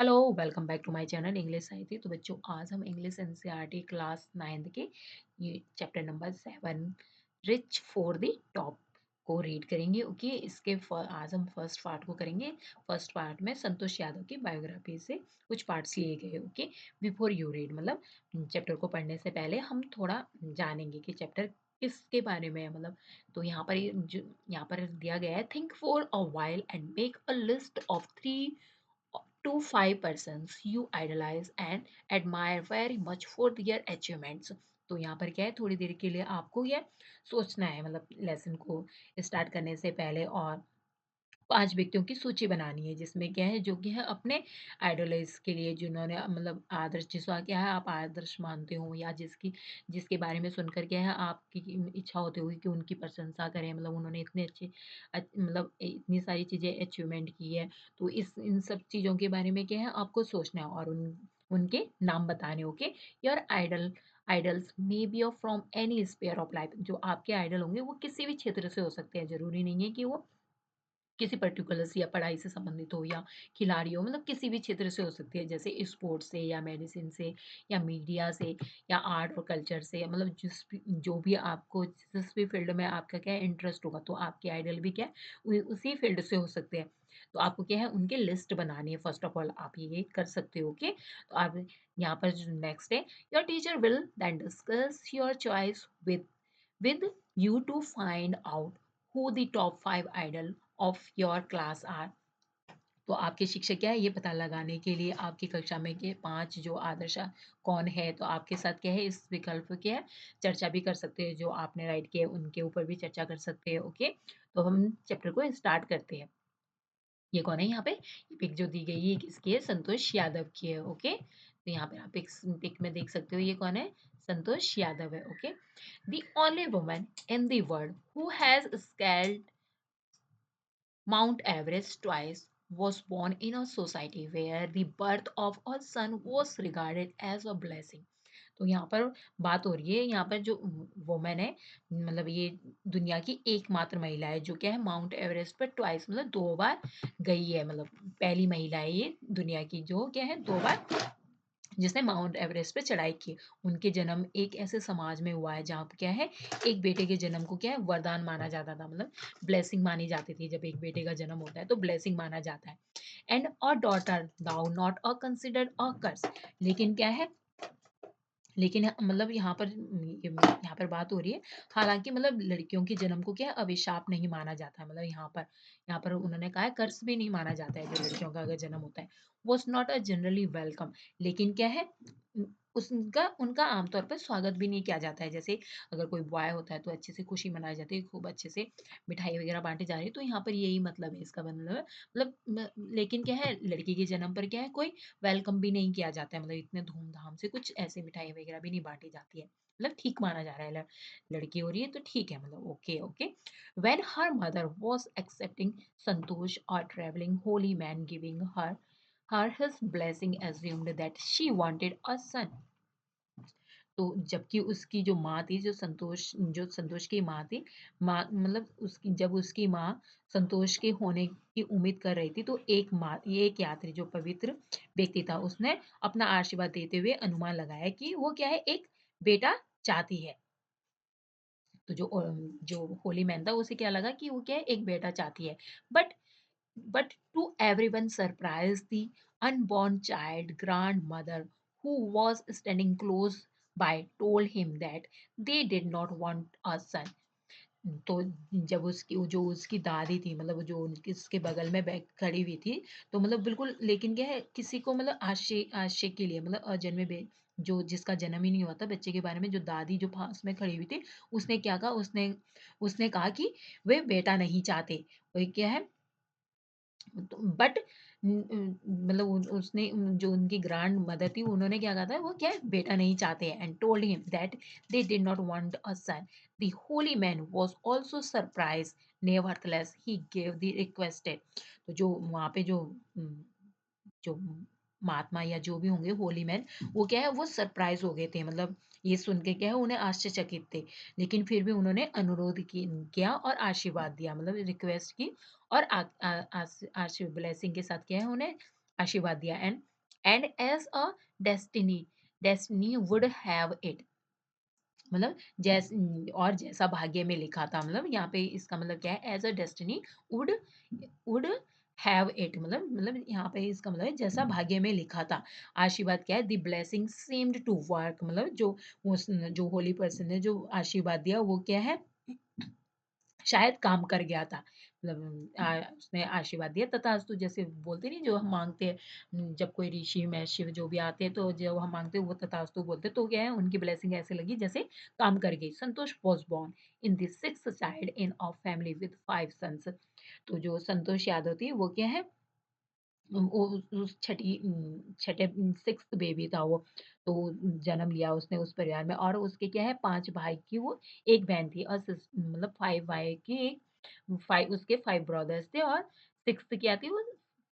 Hello, welcome back to my channel English साहित्य। तो बच्चों, आज हम इंग्लिश एनसीईआरटी क्लास 9th के ये chapter number 7 rich for the top को रीड करेंगे। ओके, आज हम फर्स्ट पार्ट को करेंगे। फर्स्ट पार्ट में संतोष यादव की बायोग्राफी से कुछ पार्ट्स लिए गए। ओके, बिफोर यू रीड मतलब चैप्टर को पढ़ने से पहले हम थोड़ा जानेंगे कि चैप्टर किसके बारे में है। मतलब तो यहाँ पर दिया गया है, think for a while and make a list of 3 to 5 persons you idolize and admire very much for their achievements। तो यहाँ पर क्या है, थोड़ी देर के लिए आपको यह सोचना है, मतलब लेसन को स्टार्ट करने से पहले, और 5 व्यक्तियों की सूची बनानी है जिसमें क्या है, जो कि है अपने आइडोलाइज़ के लिए, जिन्होंने मतलब आदर्श, जिसका क्या है आप आदर्श मानते हो, या जिसके बारे में सुनकर क्या है आपकी इच्छा होती होगी कि उनकी प्रशंसा करें। मतलब उन्होंने इतने अच्छे मतलब इतनी सारी चीज़ें अचीवमेंट की है। तो इस इन सब चीज़ों के बारे में क्या है आपको सोचना है और उनके नाम बताने। Okay, your idols may be of from any sphere of life. जो आपके आइडल होंगे वो किसी भी क्षेत्र से हो सकते हैं, ज़रूरी नहीं है कि वो किसी पर्टिकुलर से या पढ़ाई से संबंधित हो या खिलाड़ी हो। मतलब किसी भी क्षेत्र से हो सकती है, जैसे स्पोर्ट्स से या मेडिसिन से या मीडिया से या आर्ट और कल्चर से। मतलब जो भी आपको जिस भी फील्ड में आपका क्या है इंटरेस्ट होगा, तो आपके आइडल भी क्या है उसी फील्ड से हो सकते हैं। तो आपको क्या है उनकी लिस्ट बनानी है। फर्स्ट ऑफ ऑल आप ये कर सकते हो। ओके, तो आप यहाँ पर जो नेक्स्ट है, your teacher will then discuss your choice with you to find out who the top 5 idol of your class are। तो आपके शिक्षक क्या है ये पता लगाने के लिए आपकी कक्षा में के 5 जो आदर्श कौन है, तो आपके साथ क्या है इस विकल्प के है चर्चा भी कर सकते हैं। जो आपने राइट किया उनके ऊपर भी चर्चा कर सकते हैं। ओके, तो हम चैप्टर को स्टार्ट करते हैं। ये कौन है यहाँ पे, ये पिक जो दी गई है किसकी है, संतोष यादव की है। ओके, तो यहाँ पे आप पिक में देख सकते हो ये कौन है, संतोष यादव है। Okay, the only woman in the world who has scaled Mount Everest twice was born in a society where the birth of a son was regarded as a blessing। तो यहाँ पर बात हो रही है, यहाँ पर जो वुमेन है, मतलब ये दुनिया की एकमात्र महिला है जो क्या है माउंट एवरेस्ट पर ट्वाइस मतलब 2 बार गई है। मतलब पहली महिला है ये दुनिया की जो क्या है 2 बार जिसने माउंट एवरेस्ट पे चढ़ाई की। उनके जन्म एक ऐसे समाज में हुआ है जहाँ पे क्या है एक बेटे के जन्म को क्या है वरदान माना जाता था। मतलब ब्लेसिंग मानी जाती थी, जब एक बेटे का जन्म होता है तो ब्लेसिंग माना जाता है। And a daughter though not a considered a curse. लेकिन क्या है, लेकिन मतलब यहाँ पर बात हो रही है, हालाँकि मतलब लड़कियों के जन्म को क्या है अभिशाप नहीं माना जाता है। मतलब यहाँ पर उन्होंने कहा है कर्स भी नहीं माना जाता है जो लड़कियों का अगर जन्म होता है। Was not a generally welcome. लेकिन क्या है उसका उनका आमतौर पर स्वागत भी नहीं किया जाता है। जैसे अगर कोई बॉय होता है तो अच्छे से खुशी मनाई जाती है, खूब अच्छे से मिठाई वगैरह बाँटी जा रही है, तो यहाँ पर यही मतलब है, इसका मतलब है मतलब लेकिन क्या है लड़की के जन्म पर क्या है कोई वेलकम भी नहीं किया जाता है। मतलब इतने धूमधाम से कुछ ऐसे मिठाई वगैरह भी नहीं बाँटी जाती है। मतलब ठीक माना जा रहा है, लड़की हो रही है तो ठीक है, मतलब okay, okay. When her mother was expecting Santosh और traveling holy man giving her his blessing assumed that she wanted a son। तो जबकि उसकी जो माँ थी, जो संतोष की माँ थी, माँ मतलब उसकी जब उसकी माँ संतोष के होने की उम्मीद कर रही थी, तो एक यात्री जो पवित्र व्यक्ति था, उसने अपना आशीर्वाद देते हुए अनुमान लगाया कि वो क्या है, एक बेटा चाहती है। तो जो होली मैन था, उसे क्या लगा कि वो क्या है, एक बेटा चाहती है। But But to everyone's surprise, the unborn child grandmother who was standing close by told him that they did not want a son। तो जब उसकी दादी थी, मतलब वो जो उनकी उसके बगल में खड़ी हुई थी, तो मतलब बिल्कुल, लेकिन क्या है किसी को मतलब आशय के लिए मतलब अजन्मे जो जिसका जन्म ही नहीं हुआ था बच्चे के बारे में, जो दादी जो पास में खड़ी हुई थी, उसने क्या कहा, उसने कहा कि वे बेटा नहीं चाहते। वो क्या है, तो बट मतलब उसने जो उनकी ग्रैंड मदर थी, उन्होंने क्या कहा था, वो क्या है बेटा नहीं चाहते हैं, and told him that they did not want a son. The holy man was also surprise, nevertheless he gave the requested. तो जो वहाँ पे जो महात्मा या जो भी होंगे होली मैन, वो क्या है वो सरप्राइज हो गए थे। मतलब ये सुन के क्या है उन्हें आश्चर्यचकित थे, लेकिन फिर भी उन्होंने किया और आशीर्वाद दिया, मतलब रिक्वेस्ट की और ब्लेसिंग के साथ क्या है उन्हें आशीर्वाद दिया। And and as a destiny, destiny would have it, मतलब और जैसा भाग्य में लिखा था, मतलब यहाँ पे इसका मतलब क्या है, as a destiny would would have it, मतलब यहाँ पे इसका मतलब है जैसा भाग्य में लिखा था। आशीर्वाद क्या है, the blessing seemed to work, मतलब जो होली पर्सन ने जो आशीर्वाद दिया वो क्या है, शायद काम कर गया था। मतलब उसने आशीर्वाद दिया तथास्तु, जैसे बोलते नहीं जो हम माँगते हैं, जब कोई ऋषि महर्षि जो भी आते हैं तो जब हम माँगते हैं वो तथास्तु बोलते हैं, तो क्या है उनकी ब्लेसिंग ऐसे लगी जैसे काम कर गई। Santosh was born in the 6th child in a family with 5 sons. तो जो संतोष यादव थी वो क्या है, वो उस छठे 6th बेबी था वो। तो जन्म लिया उसने उस परिवार में, और उसके क्या है 5 भाई की वो 1 बहन थी, और मतलब 5 भाई की 5 उसके 5 ब्रदर्स थे, और 6th क्या थी वो,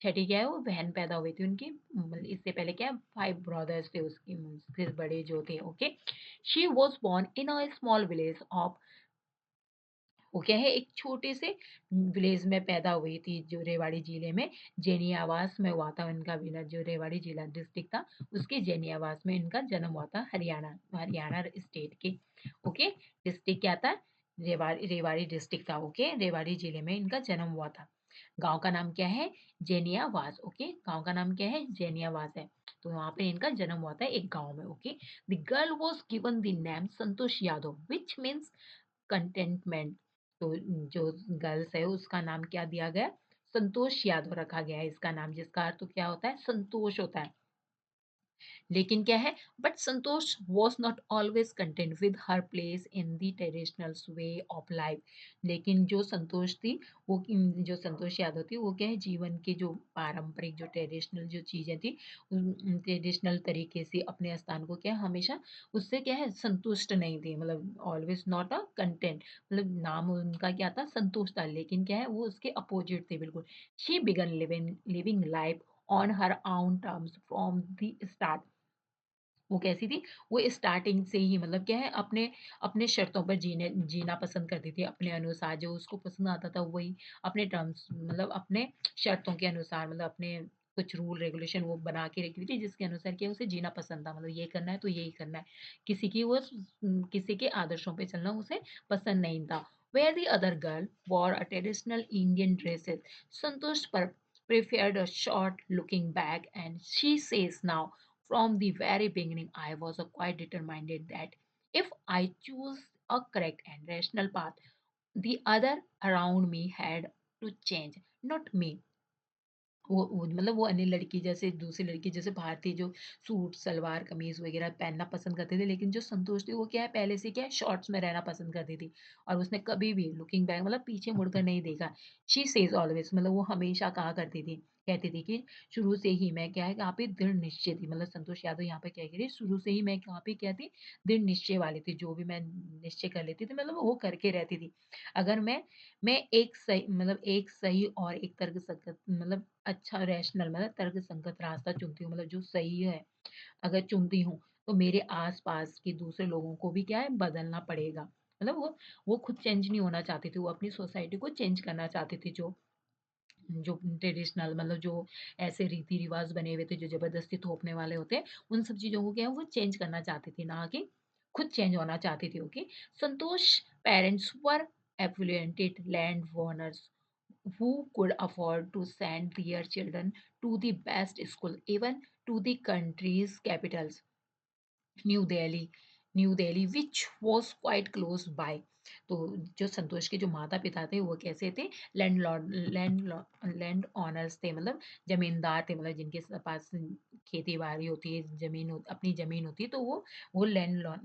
छठी क्या है वो बहन पैदा हुई थी उनकी, मतलब इससे पहले क्या है 5 ब्रदर्स थे उसकी, फिर बड़े जो थे, okay. She was born in a small village of, वो क्या है एक छोटे से विलेज में पैदा हुई थी जो रेवाड़ी जिले में, जेनियावास में हुआ था इनका विलेज, जो रेवाड़ी जिला डिस्ट्रिक्ट था उसके जेनियावास में इनका जन्म हुआ था, हरियाणा, हरियाणा स्टेट के, ओके। डिस्ट्रिक्ट क्या था, रेवाड़ी, रेवाड़ी डिस्ट्रिक्ट था, ओके, रेवाड़ी जिले में इनका जन्म हुआ था। गांव का नाम क्या है, जेनियावास, ओके, गांव का नाम क्या है, जेनियावास है। तो वहां पे इनका जन्म हुआ था एक गांव में, okay. The girl was given the name Santosh Yadav which means contentment. तो जो गर्ल्स है उसका नाम क्या दिया गया, संतोष यादव रखा गया है इसका नाम, जिसका अर्थ तो क्या होता है, संतोष होता है। लेकिन क्या है, but Santosh was not always content with her place in the traditional way of life. लेकिन जो संतोष थी वो जो संतोष यादव थी वो क्या है, जीवन के जो पारंपरिक जो ट्रेडिशनल जो चीजें थी, ट्रेडिशनल तरीके से अपने स्थान को क्या है, हमेशा उससे क्या है संतुष्ट नहीं थी, मतलब ऑलवेज नॉट अ कंटेंट, मतलब नाम उनका क्या था, संतोष था, लेकिन क्या है वो उसके अपोजिट थे बिल्कुल। She began living living life on her own terms from the start। वो कैसी थी? वो स्टार्टिंग से ही मतलब क्या है अपने अपने शर्तों पर जीना पसंद करती थी, अपने अनुसार जो उसको पसंद आता था वही, अपने टर्म्स मतलब अपने शर्तों के अनुसार, मतलब अपने कुछ रूल रेगुलेशन वो बना के रखी हुई थी जिसके अनुसार क्या उसे जीना पसंद था, मतलब ये करना है तो यही करना है। किसी के आदर्शों पे चलना उसे पसंद नहीं था। Where the other girl wore a traditional Indian dresses, Santosh preferred a short looking back, and she says now, from the very beginning, I was quite determined that if I choose a correct and rational path, the other around me had to change, not me। वो मतलब वो अन्य लड़की जैसे दूसरी लड़की जैसे भारतीय जो सूट, सलवार, कमीज़ वग़ैरह पहनना पसंद करते थे, लेकिन जो संतोष थी वो क्या है पहले से क्या है शॉर्ट्स में रहना पसंद करती थी, और उसने कभी भी लुकिंग बैक मतलब पीछे मुड़कर नहीं देखा। शी सेज ऑलवेज़, मतलब वो हमेशा कहा करती थी, कहती थी कि शुरू से ही मैं क्या है यहाँ पे दृढ़ निश्चय थी, मतलब संतोष यादव यहाँ पे क्या कह रही है, शुरू से ही मैं यहाँ पे क्या थी, दृढ़ निश्चय वाली थी, जो भी मैं निश्चय कर लेती थी मतलब वो करके रहती थी। अगर मैं एक सही और एक तर्कसंगत मतलब अच्छा रैशनल मतलब तर्कसंगत रास्ता चुनती हूँ, मतलब जो सही है अगर चुनती हूँ, तो मेरे आस-पास के दूसरे लोगों को भी क्या है बदलना पड़ेगा। मतलब वो खुद चेंज नहीं होना चाहती थी, वो अपनी सोसाइटी को चेंज करना चाहती थी, जो जो ट्रेडिशनल मतलब जो ऐसे रीति-रिवाज बने हुए थे, जो ज़बरदस्ती थोपने वाले होते हैं, उन सब चीज़ों को क्या है वो चेंज करना चाहती थी, ना कि खुद चेंज होना चाहती थी, okay. Santosh parents were affluent land owners who could afford to send their children to the best school, even to the country's capitals, new Delhi, new Delhi which was quite close by. तो जो संतोष के जो माता-पिता थे वो कैसे थे? लैंड ओनर्स थे, मतलब ज़मींदार थे, मतलब जिनके पास खेती-बाड़ी होती है, अपनी ज़मीन होती है, तो वो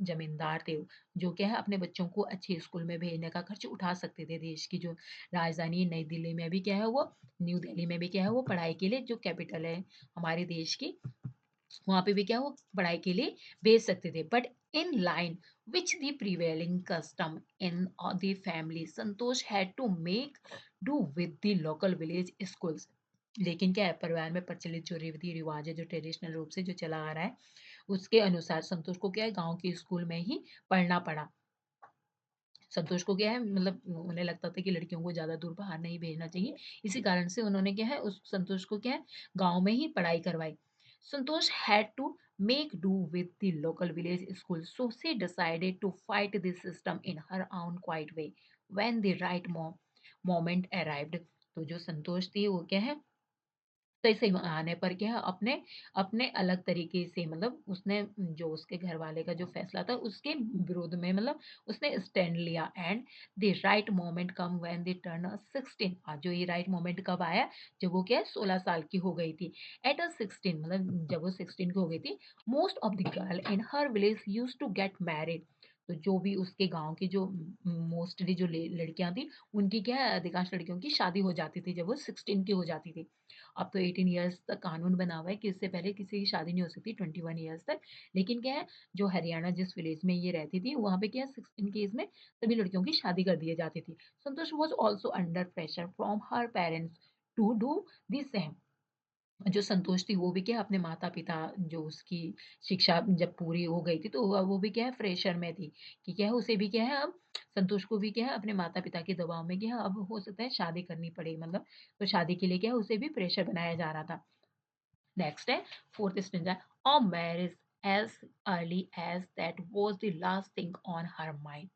ज़मींदार थे, जो क्या है अपने बच्चों को अच्छे स्कूल में भेजने का खर्च उठा सकते थे। देश की जो राजधानी नई दिल्ली में भी क्या है वो, न्यू दिल्ली में भी क्या है वो पढ़ाई के लिए जो कैपिटल है हमारे देश की, वहाँ पे भी क्या वो पढ़ाई के लिए भेज सकते थे। But in line which the prevailing custom in the family, Santosh had to make do with the local village schools. लेकिन क्या है परिवार में प्रचलित जो रीति रिवाज है, जो ट्रेडिशनल रूप से जो चला आ रहा है, उसके अनुसार संतोष को क्या है गांव के स्कूल में ही पढ़ना पड़ा। संतोष को क्या है मतलब उन्हें लगता था कि लड़कियों को ज्यादा दूर बाहर नहीं भेजना चाहिए, इसी कारण से उन्होंने क्या है उस संतोष को क्या है गांव में ही पढ़ाई करवाई। Santosh had to make do with the local village school, so she decided to fight this system in her own quiet way. When the right moment arrived, तो जो संतोष थी वो क्या है, सही सही आने पर क्या है, अपने अपने अलग तरीके से मतलब उसने जो उसके घर वाले का जो फैसला था उसके विरोध में मतलब उसने स्टैंड लिया। And the right moment come when they turn 16। जो ये राइट मोमेंट कब आया, जब वो क्या है 16 साल की हो गई थी। एट 16 मतलब जब वो 16 की हो गई थी, most of the girl in her village use to get married. तो जो भी उसके गांव की जो मोस्टली जो लड़कियां थी, उनकी क्या है, अधिकांश लड़कियों की शादी हो जाती थी जब वो 16 की हो जाती थी। अब तो 18 इयर्स तक कानून बना हुआ है कि इससे पहले किसी की शादी नहीं हो सकती, 21 इयर्स तक। लेकिन क्या है, जो हरियाणा जिस विलेज में ये रहती थी, वहाँ पे क्या है 16 की एज में सभी लड़कियों की शादी कर दी जाती थी। Santosh was also under pressure from her parents to do the same. जो संतोष थी वो भी क्या है, अपने माता-पिता जो उसकी शिक्षा जब पूरी हो गई थी, तो वो भी क्या है प्रेशर में थी कि क्या है उसे भी क्या है अब, संतोष को भी क्या है अपने माता-पिता के दबाव में क्या है अब हो सकता है शादी करनी पड़े मतलब, तो शादी के लिए क्या है उसे भी प्रेशर बनाया जा रहा था। नेक्स्ट है फोर्थ स्टेंजा, और marriage age early age that was the last thing on her mind.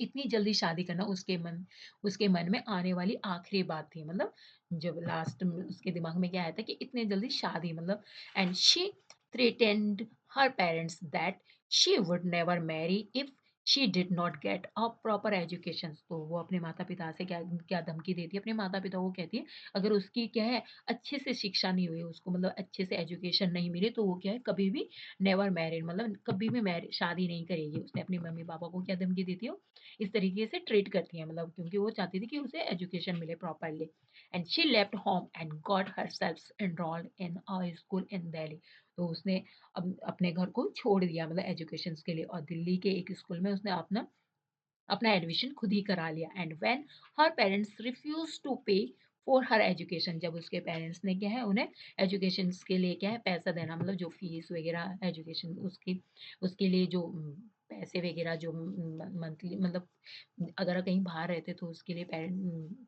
इतनी जल्दी शादी करना उसके मन में आने वाली आखिरी बात थी मतलब, जब लास्ट में उसके दिमाग में क्या आया था कि इतने जल्दी शादी मतलब। And she threatened her parents that she would never marry if she did not get a proper education. तो वो अपने माता पिता से क्या क्या धमकी देती है, अपने माता पिता को कहती है अगर उसकी क्या है अच्छे से शिक्षा नहीं हुई, उसको मतलब अच्छे से एजुकेशन नहीं मिली, तो वो क्या है कभी भी नेवर मैरिड मतलब कभी भी मैरिज शादी नहीं करेगी। उसने अपने मम्मी पापा को क्या धमकी देती है, इस तरीके से ट्रीट करती हैं मतलब, क्योंकि वो चाहती थी कि उसे एजुकेशन मिले properly. And she left home and got herself enrolled in a school इन दिल्ली। तो उसने अपने घर को छोड़ दिया मतलब एजुकेशन के लिए, और दिल्ली के एक स्कूल में उसने अपना अपना एडमिशन खुद ही करा लिया। And when her parents refuse to pay for her education, जब उसके पेरेंट्स ने क्या है उन्हें एजुकेशन के लिए क्या है पैसा देना मतलब जो फीस वगैरह एजुकेशन उसकी उसके लिए जो पैसे वगैरह जो मंथली मतलब अगर कहीं बाहर रहते तो उसके लिए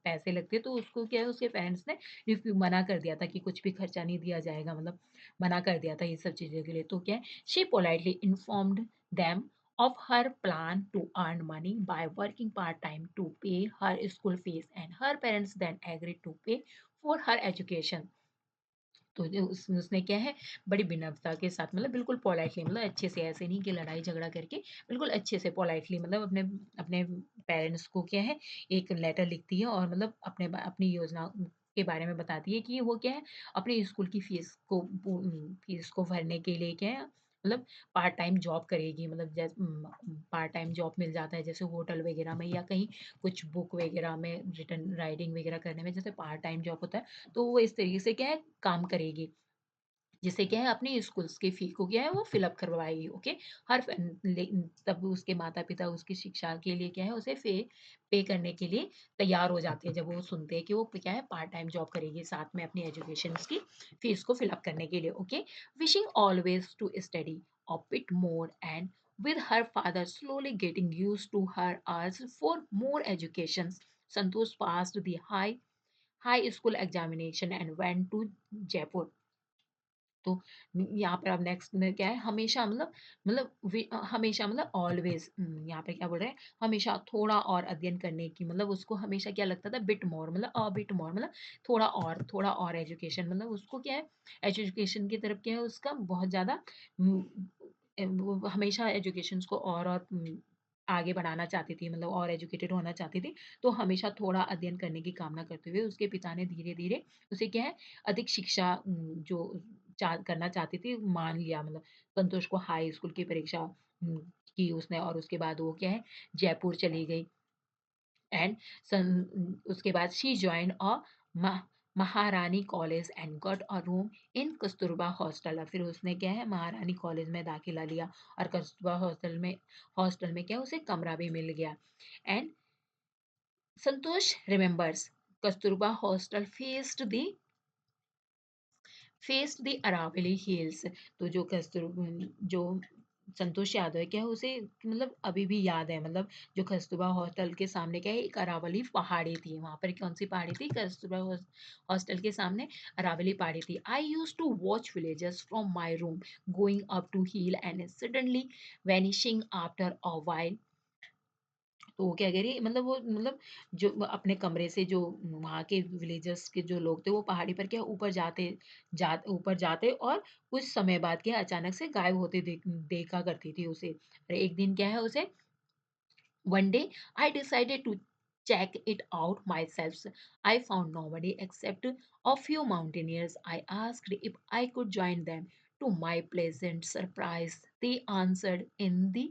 पैसे लगते, तो उसको क्या है उसके पेरेंट्स ने रिफ्यू मना कर दिया था कि कुछ भी खर्चा नहीं दिया जाएगा मतलब, मना कर दिया था ये सब चीज़ों के लिए। तो क्या है she politely informed them of her plan to earn money by working part-time to pay her school fees, and her parents then agreed to pay for her education। तो जो उसने क्या है बड़ी विनम्रता के साथ मतलब बिल्कुल पोलाइटली मतलब अच्छे से, ऐसे नहीं कि लड़ाई झगड़ा करके, बिल्कुल अच्छे से पोलाइटली मतलब अपने अपने पेरेंट्स को क्या है एक लेटर लिखती है और मतलब अपनी योजना के बारे में बताती है कि वो क्या है अपने स्कूल की फीस को भरने के लिए क्या है मतलब पार्ट टाइम जॉब करेगी मतलब जैसे पार्ट टाइम जॉब मिल जाता है जैसे होटल वगैरह में या कहीं कुछ बुक वगैरह में रिटर्न राइटिंग वगैरह करने में जैसे पार्ट टाइम जॉब होता है, तो वो इस तरीके से क्या है काम करेगी, जिससे क्या है अपनी स्कूल्स की फी को क्या है वो फिल अप करवाएगी। ओके, हर तब उसके माता पिता उसकी शिक्षा के लिए क्या है उसे पे करने के लिए तैयार हो जाते हैं जब वो सुनते हैं कि वो क्या है पार्ट टाइम जॉब करेगी साथ में अपनी एजुकेशन की फीस को फिल अप करने के लिए। Okay, wishing always to study a bit more, and with her father slowly getting used to her urge for more education, Santosh passed the high school examination and went to Jaipur। तो यहाँ पर अब next में क्या है हमेशा हमेशा मतलब ऑलवेज यहाँ पे क्या बोल रहे हैं हमेशा थोड़ा और अध्ययन करने की मतलब उसको हमेशा क्या लगता था बिट मोर मतलब बिट मोर मतलब थोड़ा और एजुकेशन मतलब उसको क्या है एजुकेशन की तरफ क्या है उसका बहुत ज़्यादा वो हमेशा एजुकेशन को और आगे बढ़ाना चाहती थी मतलब और एजुकेटेड होना चाहती थी। तो हमेशा थोड़ा अध्ययन करने की कामना करते हुए उसके पिता ने धीरे धीरे उसे क्या है अधिक शिक्षा जो करना चाहती थी मान लिया मतलब, संतोष को हाई स्कूल की परीक्षा की उसने और उसके बाद वो क्या है जयपुर चली गई। एंड उसके बाद शी जॉइन अ महारानी college and got a room in Kasturba hostel. और फिर उसने क्या है महारानी कॉलेज में दाखिला लिया और कस्तूरबा हॉस्टल में क्या उसे कमरा भी मिल गया। And Santosh remembers Kasturba hostel faced the Aravalli hills. तो जो संतोष यादव है, क्या है उसे मतलब अभी भी याद है, मतलब जो कस्तूरबा हॉस्टल के सामने क्या है एक अरावली पहाड़ी थी, वहाँ पर कौन-सी पहाड़ी थी? कस्तूरबा हॉस्टल के सामने अरावली पहाड़ी थी। I used to watch villages from my room going up to hill and suddenly vanishing after a while. तो वो क्या कह रही है, मतलब वो मतलब जो अपने कमरे से जो वहाँ के विलेजर्स के जो लोग थे वो पहाड़ी पर क्या ऊपर जाते और कुछ समय बाद क्या अचानक से गायब होते देखा करती थी उसे। और एक दिन क्या है उसे, one day, I decided to check it out myself. I found nobody except a few mountaineers. I asked if I could join them. To my pleasant surprise, they answered in the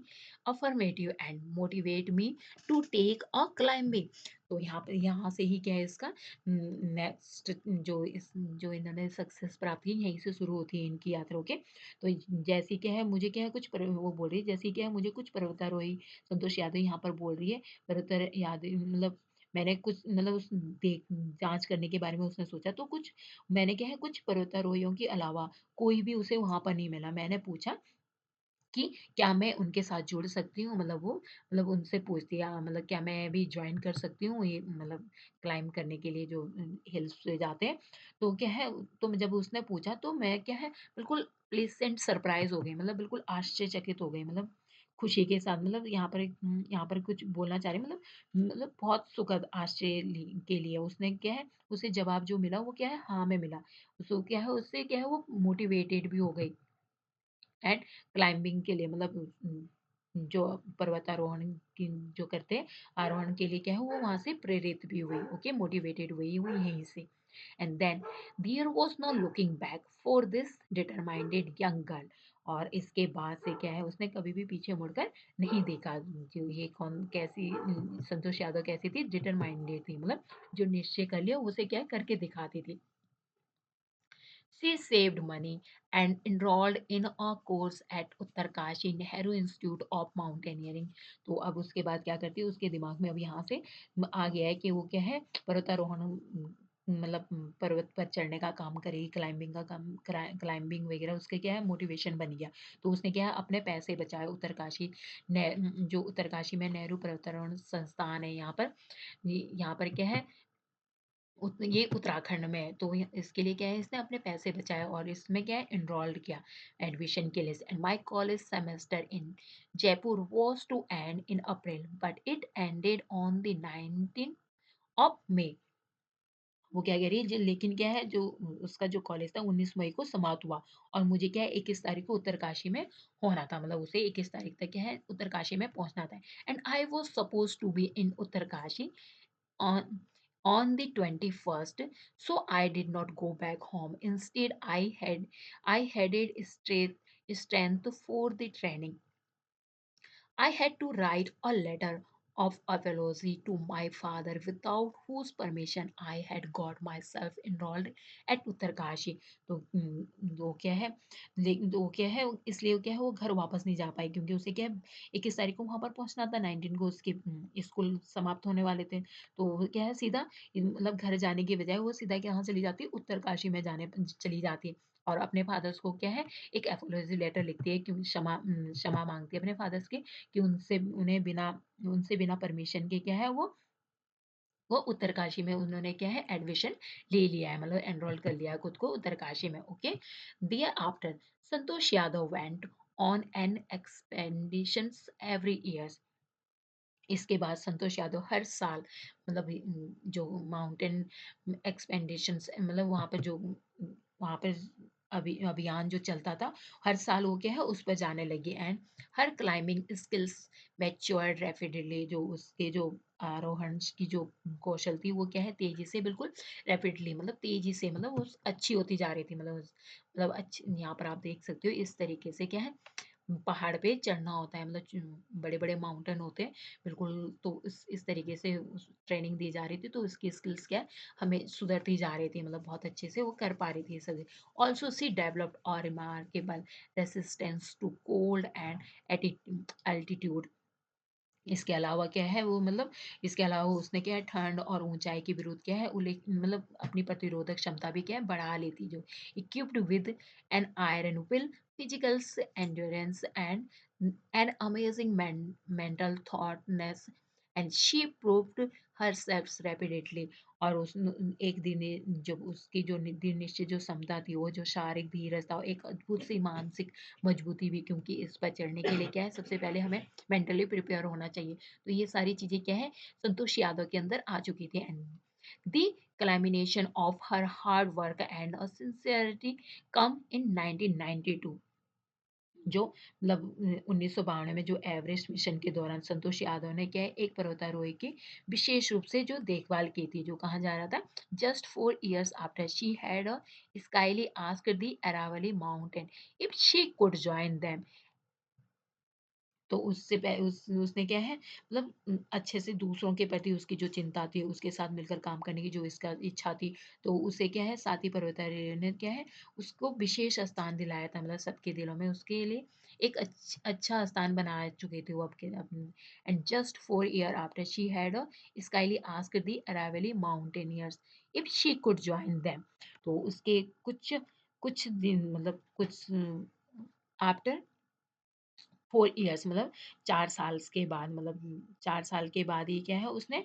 affirmative and motivate me to take a climbing. तो यहाँ से ही क्या है इसका next जो इन्होंने success प्राप्त की यहीं से शुरू होती है इनकी यात्रा के। तो जैसे क्या है मुझे क्या है वो बोल रही है जैसे क्या है मुझे कुछ पर्वतारोही संतोष यादव यहाँ पर बोल रही है, ज़्यादातर मतलब मैंने कुछ मतलब उस देख जाँच करने के बारे में उसने सोचा तो कुछ मैंने क्या है कुछ पर्वतारोहियों के अलावा कोई भी उसे वहाँ पर नहीं मिला। मैंने पूछा कि क्या मैं उनके साथ जुड़ सकती हूँ? मतलब उनसे पूछती मतलब क्या मैं भी जॉइन कर सकती हूँ ये मतलब क्लाइंब करने के लिए जो हिल्स पे जाते हैं। तो क्या है तो जब उसने पूछा तो मैं क्या है बिल्कुल प्लेज़ेंट सरप्राइज़ हो गई, मतलब बिल्कुल आश्चर्यचकित हो गई, मतलब खुशी के साथ, मतलब यहाँ पर कुछ बोलना चाह रही मतलब बहुत सुखद आश्चर्य के लिए उसने क्या है उसे जवाब जो मिला वो क्या है हाँ में मिला। उसको क्या है उससे क्या है वो मोटिवेटेड भी हो गई एंड क्लाइंबिंग के लिए, मतलब जो पर्वतारोहण की जो करते हैं आरोहण के लिए क्या है वो वहां से प्रेरित भी हुई, ओके मोटिवेटेड हुई हुई यहीं से। And then there was no looking back for this determined young girl. और इसके बाद से क्या है उसने कभी भी पीछे मुड़कर नहीं देखा। जो ये कौन कैसी संतोष यादव कैसी थी, डिटरमाइंडेड थी, मतलब जो निश्चय कर लिया उसे क्या है करके दिखाती थी। She saved money and enrolled in a course at Uttarkashi Nehru institute of mountaineering. तो अब उसके बाद क्या करती है उसके दिमाग में अब यहाँ से आ गया है कि वो क्या है पर्वतारोहण मतलब पर्वत पर चढ़ने का काम करेगी, क्लाइंबिंग का काम क्लाइंबिंग वगैरह उसके क्या है मोटिवेशन बन गया। तो उसने क्या है अपने पैसे बचाए उत्तरकाशी जो उत्तरकाशी में नेहरू पर्वतारोहण संस्थान है यहाँ पर, यहाँ पर क्या है ये उत्तराखंड में है, तो इसके लिए क्या है इसने अपने पैसे बचाए और इसमें क्या है एनरोल्ड किया एडमिशन के लिए। And my college semester in Jaipur was to end in April but it ended on the 19 of May. वो क्या कह रही है लेकिन क्या है जो उसका जो कॉलेज था 19 मई को समाप्त हुआ और मुझे क्या है 21 तारीख को उत्तरकाशी में होना था, मतलब उसे 21 तारीख तक क्या है उत्तरकाशी में पहुंचना था। And I was suppose to be in Uttarkashi on on the 21st, so I did not go back home. Instead I headed strength for the training. I had to write a letter of apology to my father without whose permission I had got myself enrolled at Uttarkashi. तो वो क्या है लेकिन वो क्या है इसलिए वो क्या है वो घर वापस नहीं जा पाई क्योंकि उसे क्या है 21 तारीख को वहां पर पहुंचना था, 19 को उसके स्कूल समाप्त होने वाले थे। तो वो क्या है सीधा मतलब घर जाने की बजाय वो सीधा यहाँ चली जाती है उत्तरकाशी में जाने चली जाती है और अपने फादर्स को क्या है एक एपोलॉजी लेटर लिखती है कि क्षमा मांगती है अपने फादर्स की कि उनसे बिना परमिशन के क्या है वो उत्तरकाशी में उन्होंने क्या है एडमिशन ले लिया है, मतलब एनरोल कर लिया है खुद को उत्तरकाशी में, okay. Thereafter Santosh Yadav went on an expeditions every year. इसके बाद संतोष यादव हर साल मतलब जो माउंटेन एक्सपेंडिशंस मतलब वहाँ पर अभियान जो चलता था हर साल वो क्या है उस पर जाने लगी and her climbing skills matured rapidly. जो उसके जो आरोहण की जो कौशल थी वो क्या है तेजी से बिल्कुल रैपिडली मतलब तेजी से मतलब वो अच्छी होती जा रही थी, मतलब अच्छी यहाँ पर आप देख सकते हो इस तरीके से क्या है पहाड़ पे चढ़ना होता है, मतलब बड़े-बड़े माउंटेन होते हैं, बिल्कुल। तो इस तरीके से उस ट्रेनिंग दी जा रही थी, तो उसकी स्किल्स क्या है, हमें सुधरती जा रही थी, मतलब बहुत अच्छे से वो कर पा रही थी ये सब। Also she developed a remarkable resistance to cold and altitude. इसके अलावा क्या है वो मतलब इसके अलावा उसने क्या है ठंड और ऊंचाई के विरुद्ध क्या है मतलब अपनी प्रतिरोधक क्षमता भी क्या है बढ़ा लेती जो equipped with an iron will physical endurance and an amazing mental toughness and she proved herself rapidly। और उस एक दिन जब उसकी जो दिन निश्चित जो क्षमता थी वो जो शारीरिक धीरज था और एक अद्भुत सी मानसिक मजबूती भी, क्योंकि इस पर चढ़ने के लिए क्या है सबसे पहले हमें मेंटली प्रिपेयर होना चाहिए। तो ये सारी चीजें क्या है संतोष यादव के अंदर आ चुकी थी। And the culmination of her hard work and a sincerity come in 1992, जो मतलब 1992 में जो एवरेस्ट मिशन के दौरान संतोष यादव ने क्या है एक पर्वतारोही की विशेष रूप से जो देखभाल की थी, जो कहा जा रहा था just 4 years after she had a shyly asked the Aravalli mountain if she could join them. तो उससे उसने क्या है मतलब अच्छे से दूसरों के प्रति उसकी जो चिंता थी, उसके साथ मिलकर काम करने की जो इसका इच्छा थी, तो उसे क्या है साथी पर्वतारोही ने क्या है उसको विशेष स्थान दिलाया था, मतलब सबके दिलों में उसके लिए एक अच्छा स्थान बना चुके थे वो आपके अपने। And just 4 year after she had a shyly asked the Aravalli mountaineers if she could join them. तो उसके कुछ कुछ दिन मतलब कुछ आफ्टर 4 years मतलब 4 साल के बाद, मतलब 4 साल के बाद ही क्या है उसने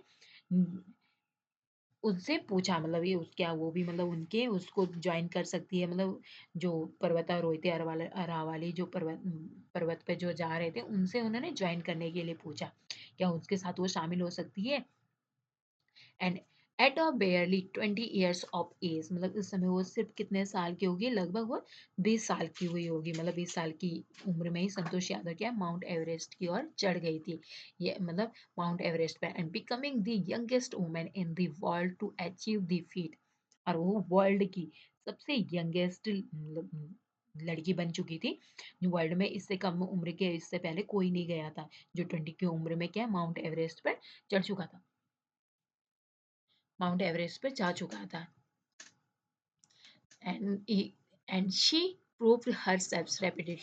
उनसे पूछा, मतलब ये उस क्या वो भी मतलब उनके उसको ज्वाइन कर सकती है, मतलब जो पर्वतारोही थे अरावाली जो पर्वत पे जो जा रहे थे उनसे उन्होंने ज्वाइन करने के लिए पूछा क्या उसके साथ वो शामिल हो सकती है। And at a barely 20 years of age, मतलब इस समय वो सिर्फ कितने साल की होगी, लगभग वो 20 साल की हुई होगी, मतलब 20 साल की उम्र में ही संतोष यादव क्या माउंट एवरेस्ट की ओर चढ़ गई थी, ये मतलब माउंट एवरेस्ट पे। And becoming the youngest women in the world to achieve the feat, और वो वर्ल्ड की सबसे यंगेस्ट मतलब लड़की बन चुकी थी वर्ल्ड में, इससे कम उम्र के इससे पहले कोई नहीं गया था जो 20 की उम्र में क्या माउंट एवरेस्ट पर चढ़ चुका था, माउंट एवरेस्ट पर जा चुका था। And she proved herself rapidly.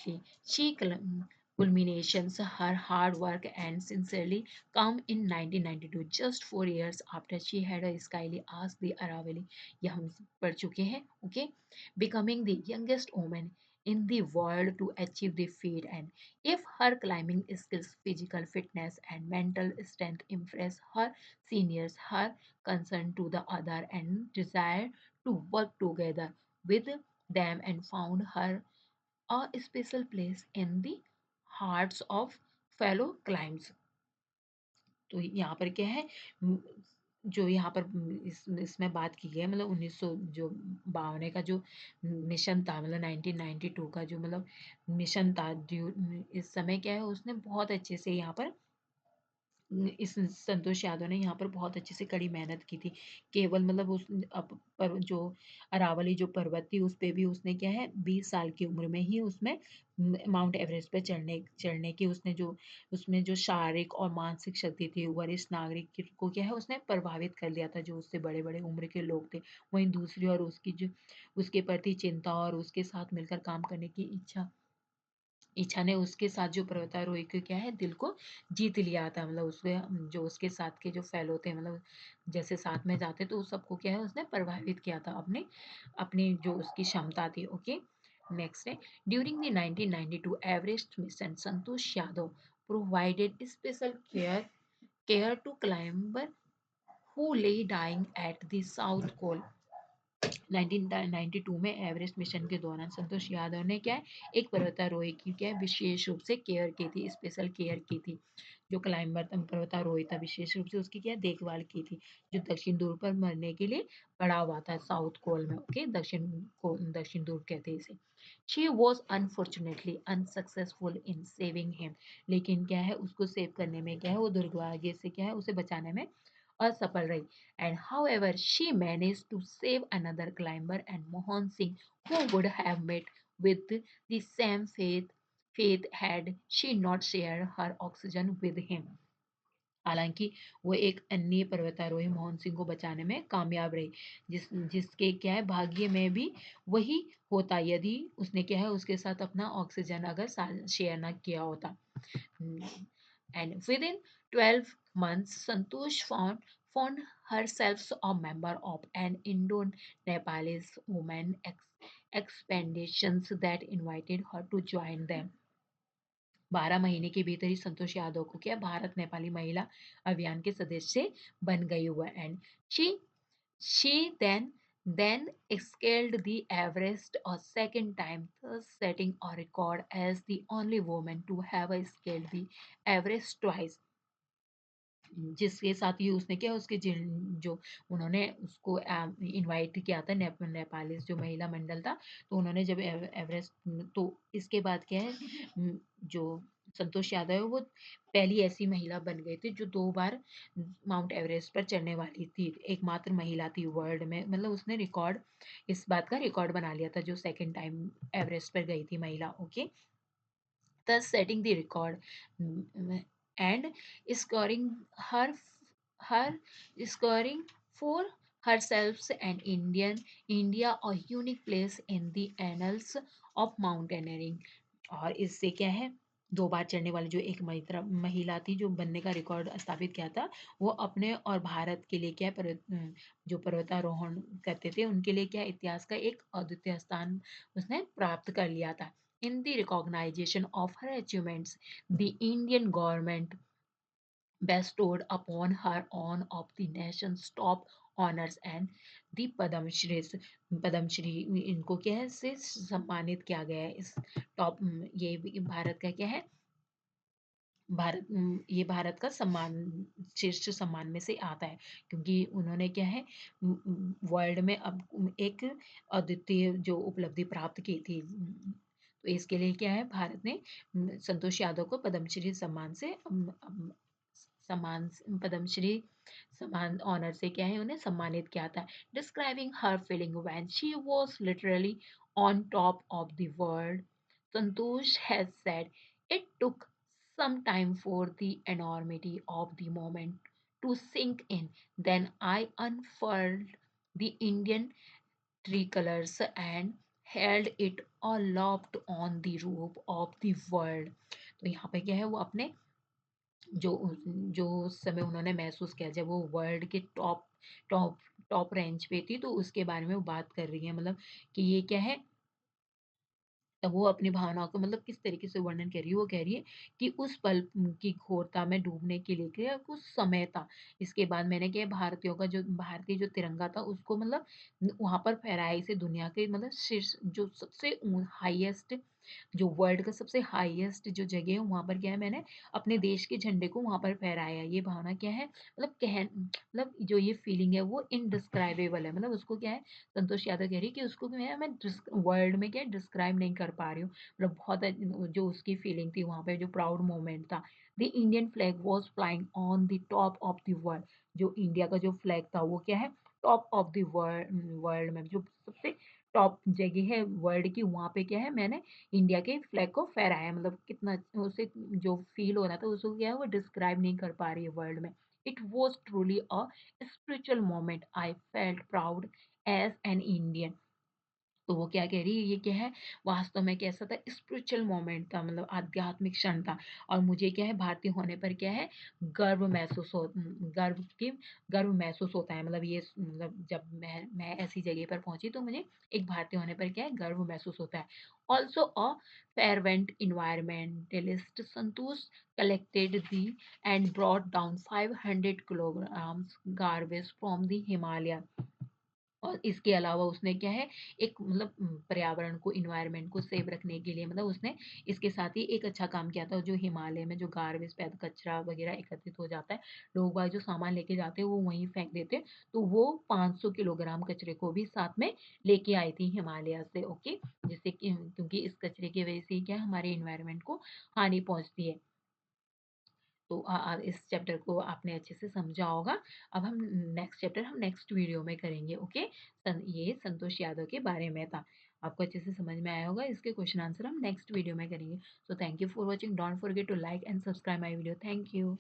She culminations her hard work and sincerely come in 1992, just 4 years after she had a skyly asked the Aravali, ये हम पढ़ चुके हैं, okay, becoming the youngest woman in the world to achieve the feat. And if her climbing skills, physical fitness and mental strength impress her seniors, her concern to the other and desire to work together with them and found her a special place in the hearts of fellow climbs। तो यहाँ पर क्या है म, जो यहाँ पर इसमें बात की गई है मतलब 1900 जो 52 का जो मिशन था, मतलब 1992 का जो मतलब मिशन था, इस समय क्या है उसने बहुत अच्छे से यहाँ पर इस संतोष यादव ने यहाँ पर बहुत अच्छे से कड़ी मेहनत की थी। केवल मतलब उस पर जो अरावली जो पर्वत थी उस पे भी उसने क्या है 20 साल की उम्र में ही उसमें माउंट एवरेस्ट पे चढ़ने चढ़ने की उसने जो उसमें जो शारीरिक और मानसिक शक्ति थी वरिष्ठ नागरिक को क्या है उसने प्रभावित कर लिया था, जो उससे बड़े बड़े उम्र के लोग थे। वहीं दूसरी और उसकी जो उसके प्रति चिंता और उसके साथ मिलकर काम करने की इच्छा ने उसके साथ जो पर्वतारोही के क्या है दिल को जीत लिया था, मतलब उसके जो उसके साथ के जो फेलो थे मतलब जैसे साथ में जाते तो उस सबको क्या है उसने प्रभावित किया था अपने अपनी जो उसकी क्षमता थी। ओके, नेक्स्ट है during the 1992 Everest mission Santosh Yadav provided special care to climber who lay dying at the south pole. 1992 में एवरेस्ट मिशन के दौरान संतोष यादव ने क्या है एक पर्वतारोही की क्या है विशेष रूप से केयर की थी, स्पेशल केयर की थी, जो क्लाइंबर पर्वतारोही था विशेष रूप से उसकी क्या देखभाल की थी, जो दक्षिण ध्रुव पर मरने के लिए पड़ा हुआ था साउथ कोल में। ओके, दक्षिण ध्रुव कहते हैं इसे। She was unfortunately unsuccessful in saving him, लेकिन क्या है उसको सेव करने में क्या है वो दुर्भाग्य से क्या है उसे बचाने में असफल रही। And however, she managed to save another climber and Mohan Singh, who would have met with the same faith had she not shared her oxygen with him। हालांकि वो एक अन्य पर्वतारोही मोहन सिंह को बचाने में कामयाब रही, जिसके क्या है भाग्य में भी वही होता यदि उसने क्या है उसके साथ अपना ऑक्सीजन अगर शेयर ना किया होता। And within 12 months, Santosh found herself a member of an Indo-Nepalese women expeditions that invited her to join them. 12 महीने के भीतर ही संतोष यादव को क्या भारत नेपाली महिला अभियान के सदस्य बन गई हुआ and she she then scaled the Everest a second time, thus setting a record as the only woman to have scaled the Everest twice. जिसके साथ ही उसने क्या उसके जो उन्होंने उसको इनवाइट किया था नेपाली जो महिला मंडल था तो उन्होंने जब एवरेस्ट तो इसके बाद क्या है जो संतोष यादव है वो पहली ऐसी महिला बन गई थी जो 2 बार माउंट एवरेस्ट पर चढ़ने वाली थी एकमात्र महिला थी वर्ल्ड में मतलब उसने रिकॉर्ड इस बात का रिकॉर्ड बना लिया था जो सेकंड टाइम एवरेस्ट पर गई थी महिला okay thus setting the record and scoring her her scoring for herself and India a unique place in the annals of mountaineering और इससे क्या है 2 बार चढ़ने वाली जो एक महिला थी जो बनने का रिकॉर्ड स्थापित किया था वो अपने और भारत के लिए क्या जो पर्वतारोहण करते थे उनके लिए क्या इतिहास का एक अद्वितीय स्थान उसने प्राप्त कर लिया था in the recognition of her achievements, the Indian government bestowed upon her one of the nation's top honors and the Padam Shri इनको क्या है से सम्मानित किया गया है इस टॉप ये भारत का क्या है ये भारत का सम्मान शीर्ष सम्मान में से आता है क्योंकि उन्होंने क्या है वर्ल्ड में अब एक अद्वितीय जो उपलब्धि प्राप्त की थी तो इसके लिए क्या है भारत ने संतोष यादव को पद्मश्री सम्मान से सम्मान पद्मश्री सम्मान ऑनर से क्या है उन्हें सम्मानित किया था describing her feeling when she was literally on top of the world Santosh has said it took some time for the enormity of the moment to sink in. Then I unfurled the Indian tricolors and held it aloft on the roof of the world. तो यहाँ पे क्या है वो अपने जो जो उस समय उन्होंने महसूस किया जब वो वर्ल्ड के टॉप टॉप रेंज पे थी तो उसके बारे में वो बात कर रही है मतलब कि ये क्या है तब वो अपनी भावनाओं को मतलब किस तरीके से वर्णन कर रही है वो कह रही है कि उस पल की घोरता में डूबने के लिए क्या कुछ समय था इसके बाद मैंने क्या भारतीयों का जो भारतीय जो तिरंगा था उसको मतलब वहां पर फहराया इसे दुनिया के मतलब शीर्ष जो सबसे हाईएस्ट जो वर्ल्ड का सबसे हाईएस्ट जो जगह है वहां पर क्या है मैंने अपने देश के झंडे को वहां पर फहराया ये भावना क्या है मतलब मतलब जो ये फीलिंग है वो इनडिस्क्राइबेबल है मतलब उसको क्या है संतोष यादव कह रही है कि उसको मैं वर्ड में क्या डिस्क्राइब नहीं कर पा रही हूँ मतलब बहुत जो उसकी फीलिंग थी वहां पे जो प्राउड मोमेंट था the Indian flag was flying on the top of the world जो इंडिया का जो फ्लैग था वो क्या है टॉप ऑफ द वर्ल्ड में जो सबसे टॉप जगह है वर्ल्ड की वहां पे क्या है मैंने इंडिया के फ्लैग को फहराया मतलब कितना उसे जो फील हो रहा था उसको क्या है वो डिस्क्राइब नहीं कर पा रही है वर्ल्ड में it was truly a spiritual moment. I felt proud as an Indian. तो वो क्या कह रही है ये क्या है वास्तव में कैसा था स्पिरिचुअल मोमेंट था मतलब आध्यात्मिक क्षण था और मुझे क्या है भारतीय होने पर क्या है गर्व महसूस हो गर्व की गर्व महसूस होता है मतलब ये मतलब जब मैं ऐसी जगह पर पहुंची तो मुझे एक भारतीय होने पर क्या है गर्व महसूस होता है also a fervent environmentalist Santosh collected the and brought down 500 kilograms garbage from the Himalaya और इसके अलावा उसने क्या है एक मतलब पर्यावरण को इन्वायरमेंट को सेव रखने के लिए मतलब उसने इसके साथ ही एक अच्छा काम किया था जो हिमालय में जो गार्बेज पैद कचरा वगैरह एकत्रित हो जाता है लोग बाग जो सामान लेके जाते हैं वो वहीं फेंक देते हैं तो वो 500 किलोग्राम कचरे को भी साथ में लेके आई थी हिमालय से ओके जिससे कि क्योंकि इस कचरे की वजह से क्या हमारे इन्वायरमेंट को हानि पहुंचती है तो इस चैप्टर को आपने अच्छे से समझा होगा अब हम नेक्स्ट चैप्टर हम नेक्स्ट वीडियो में करेंगे ओके ये संतोष यादव के बारे में था आपको अच्छे से समझ में आया होगा इसके क्वेश्चन आंसर हम नेक्स्ट वीडियो में करेंगे so thank you for watching don't forget to like and subscribe my video thank you